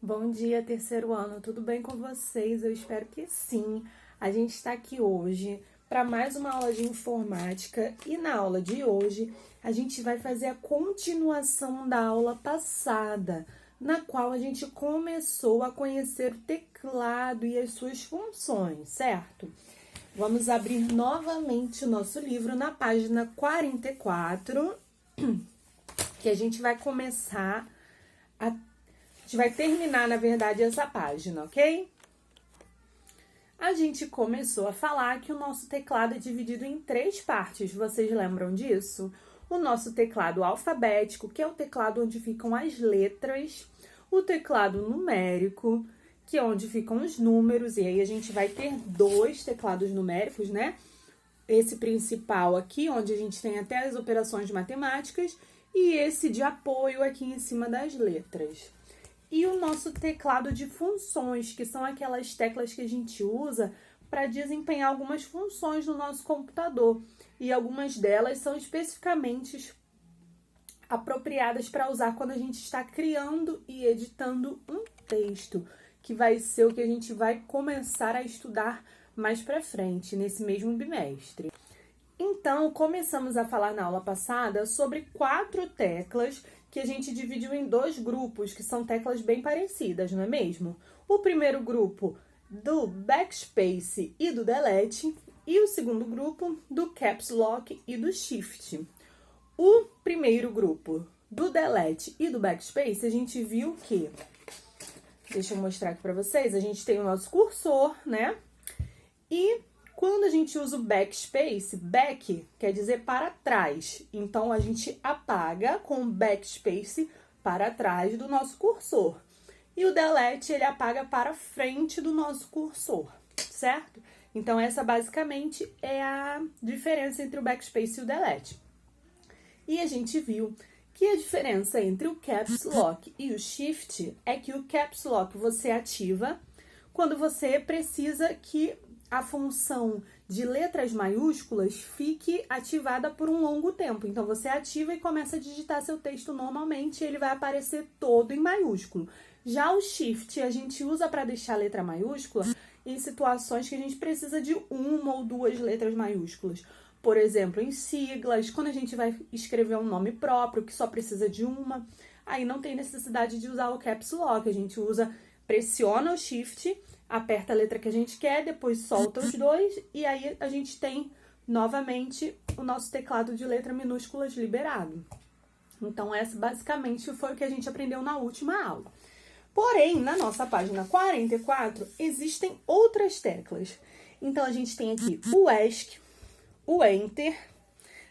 Bom dia, terceiro ano, tudo bem com vocês? Eu espero que sim. A gente está aqui hoje para mais uma aula de informática e na aula de hoje a gente vai fazer a continuação da aula passada, na qual a gente começou a conhecer o teclado e as suas funções, certo? Vamos abrir novamente o nosso livro na página 44, que a gente vai começar a gente vai terminar, na verdade, essa página, ok? A gente começou a falar que o nosso teclado é dividido em três partes, vocês lembram disso? O nosso teclado alfabético, que é o teclado onde ficam as letras, o teclado numérico, que é onde ficam os números, e aí a gente vai ter dois teclados numéricos, né? Esse principal aqui, onde a gente tem até as operações matemáticas, e esse de apoio aqui em cima das letras. E o nosso teclado de funções, que são aquelas teclas que a gente usa para desempenhar algumas funções no nosso computador. E algumas delas são especificamente apropriadas para usar quando a gente está criando e editando um texto, que vai ser o que a gente vai começar a estudar mais para frente, nesse mesmo bimestre. Então, começamos a falar na aula passada sobre 4 teclas que a gente dividiu em 2 grupos, que são teclas bem parecidas, não é mesmo? O primeiro grupo do backspace e do delete, e o segundo grupo do caps lock e do shift. O primeiro grupo do delete e do backspace, a gente viu que, deixa eu mostrar aqui para vocês, a gente tem o nosso cursor, né? E quando a gente usa o backspace, back quer dizer para trás. Então, a gente apaga com o backspace para trás do nosso cursor. E o delete, ele apaga para frente do nosso cursor, certo? Então, essa basicamente é a diferença entre o backspace e o delete. E a gente viu que a diferença entre o caps lock e o shift é que o caps lock você ativa quando você precisa que a função de letras maiúsculas fique ativada por um longo tempo. Então, você ativa e começa a digitar seu texto normalmente e ele vai aparecer todo em maiúsculo. Já o Shift a gente usa para deixar a letra maiúscula em situações que a gente precisa de uma ou duas letras maiúsculas. Por exemplo, em siglas, quando a gente vai escrever um nome próprio que só precisa de uma, aí não tem necessidade de usar o Caps Lock. A gente pressiona o Shift, aperta a letra que a gente quer, depois solta os dois e aí a gente tem novamente o nosso teclado de letra minúsculas liberado. Então, essa basicamente foi o que a gente aprendeu na última aula. Porém, na nossa página 44, existem outras teclas. Então, a gente tem aqui o ESC, o Enter,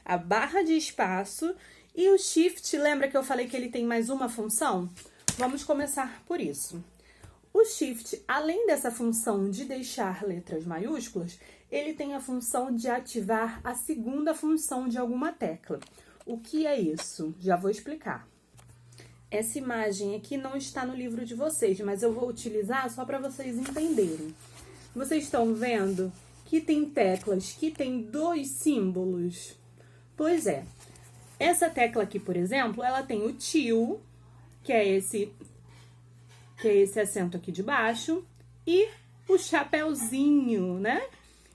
a barra de espaço e o Shift. Lembra que eu falei que ele tem mais uma função? Vamos começar por isso. O Shift, além dessa função de deixar letras maiúsculas, ele tem a função de ativar a segunda função de alguma tecla. O que é isso? Já vou explicar. Essa imagem aqui não está no livro de vocês, mas eu vou utilizar só para vocês entenderem. Vocês estão vendo que tem teclas que tem 2 símbolos? Pois é. Essa tecla aqui, por exemplo, ela tem o til, que é esse acento aqui de baixo, e o chapeuzinho, né?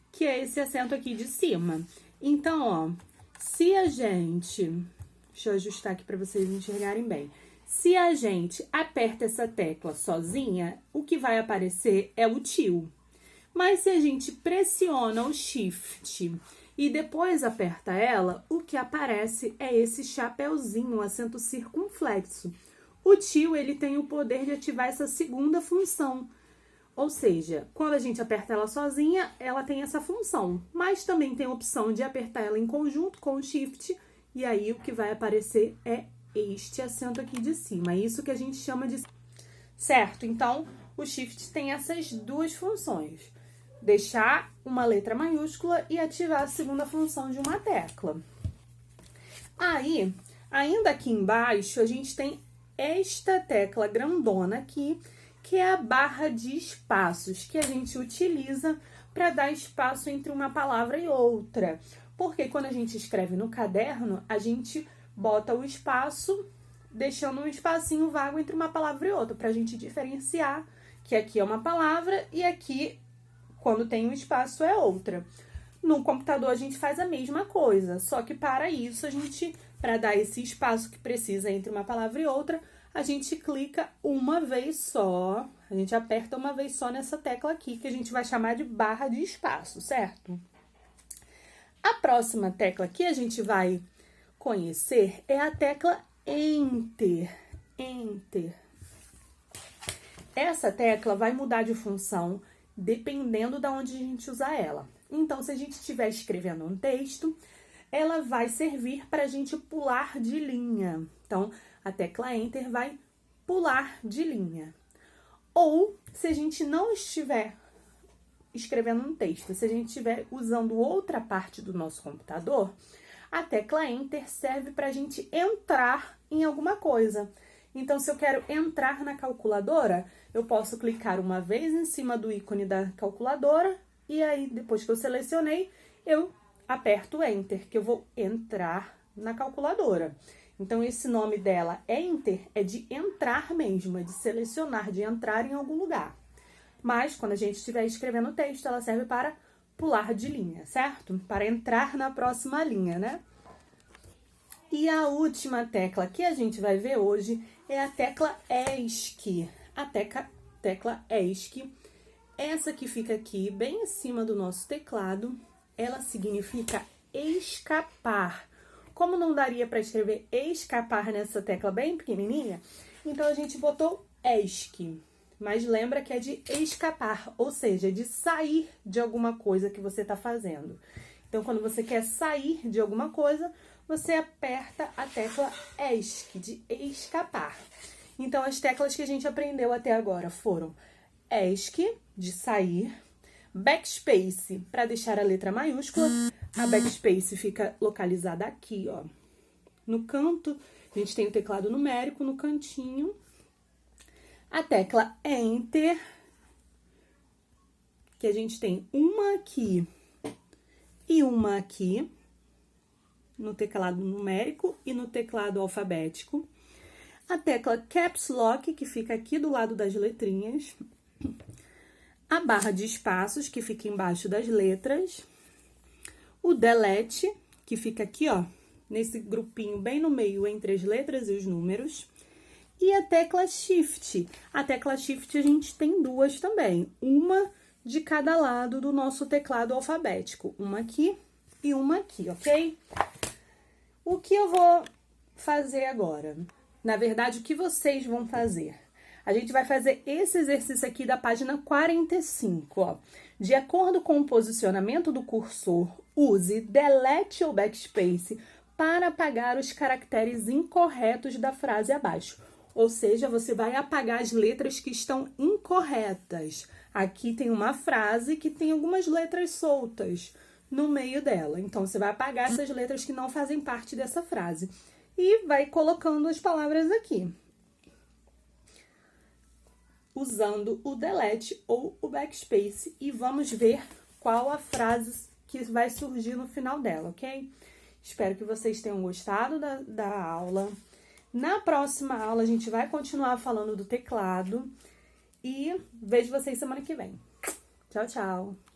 Que é esse acento aqui de cima. Então, ó, se a gente... Deixa eu ajustar aqui para vocês enxergarem bem. Se a gente aperta essa tecla sozinha, o que vai aparecer é o til. Mas se a gente pressiona o Shift e depois aperta ela, o que aparece é esse chapeuzinho, um acento circunflexo. O til, ele tem o poder de ativar essa segunda função. Ou seja, quando a gente aperta ela sozinha, ela tem essa função. Mas também tem a opção de apertar ela em conjunto com o Shift. E aí, o que vai aparecer é este acento aqui de cima. É isso que a gente chama de... Certo? Então, o Shift tem essas duas funções. Deixar uma letra maiúscula e ativar a segunda função de uma tecla. Aí, ainda aqui embaixo, a gente tem esta tecla grandona aqui, que é a barra de espaços, que a gente utiliza para dar espaço entre uma palavra e outra. Porque quando a gente escreve no caderno, a gente bota o espaço deixando um espacinho vago entre uma palavra e outra, pra gente diferenciar que aqui é uma palavra e aqui, quando tem um espaço, é outra. No computador a gente faz a mesma coisa, só que para isso para dar esse espaço que precisa entre uma palavra e outra, a gente clica uma vez só, a gente aperta uma vez só nessa tecla aqui, que a gente vai chamar de barra de espaço, certo? A próxima tecla que a gente vai conhecer é a tecla Enter. Enter. Essa tecla vai mudar de função dependendo de onde a gente usar ela. Então, se a gente estiver escrevendo um texto, ela vai servir para a gente pular de linha. Então, a tecla Enter vai pular de linha. Ou, se a gente não estiver escrevendo um texto, se a gente estiver usando outra parte do nosso computador, a tecla Enter serve para a gente entrar em alguma coisa. Então, se eu quero entrar na calculadora, eu posso clicar uma vez em cima do ícone da calculadora e aí, depois que eu selecionei, eu aperto Enter, que eu vou entrar na calculadora. Então, esse nome dela, Enter, é de entrar mesmo, é de selecionar, de entrar em algum lugar. Mas, quando a gente estiver escrevendo o texto, ela serve para pular de linha, certo? Para entrar na próxima linha, né? E a última tecla que a gente vai ver hoje é a tecla ESC. A tecla ESC, essa que fica aqui bem em cima do nosso teclado, ela significa escapar. Como não daria para escrever escapar nessa tecla bem pequenininha, então a gente botou ESC. Mas lembra que é de escapar, ou seja, de sair de alguma coisa que você está fazendo. Então, quando você quer sair de alguma coisa, você aperta a tecla ESC, de escapar. Então, as teclas que a gente aprendeu até agora foram ESC, de sair, backspace, para deixar a letra maiúscula. A backspace fica localizada aqui, ó, no canto. A gente tem o teclado numérico no cantinho. A tecla Enter, que a gente tem uma aqui e uma aqui, no teclado numérico e no teclado alfabético. A tecla Caps Lock, que fica aqui do lado das letrinhas. A barra de espaços, que fica embaixo das letras. O Delete, que fica aqui, ó, nesse grupinho bem no meio entre as letras e os números. E a tecla Shift. A tecla Shift a gente tem duas também. Uma de cada lado do nosso teclado alfabético. Uma aqui e uma aqui, ok? O que eu vou fazer agora? Na verdade, o que vocês vão fazer? A gente vai fazer esse exercício aqui da página 45, ó. De acordo com o posicionamento do cursor, use Delete ou Backspace para apagar os caracteres incorretos da frase abaixo. Ou seja, você vai apagar as letras que estão incorretas. Aqui tem uma frase que tem algumas letras soltas no meio dela. Então, você vai apagar essas letras que não fazem parte dessa frase. E vai colocando as palavras aqui, usando o delete ou o backspace. E vamos ver qual a frase que vai surgir no final dela, ok? Espero que vocês tenham gostado da aula. Na próxima aula, a gente vai continuar falando do teclado. E vejo vocês semana que vem. Tchau, tchau!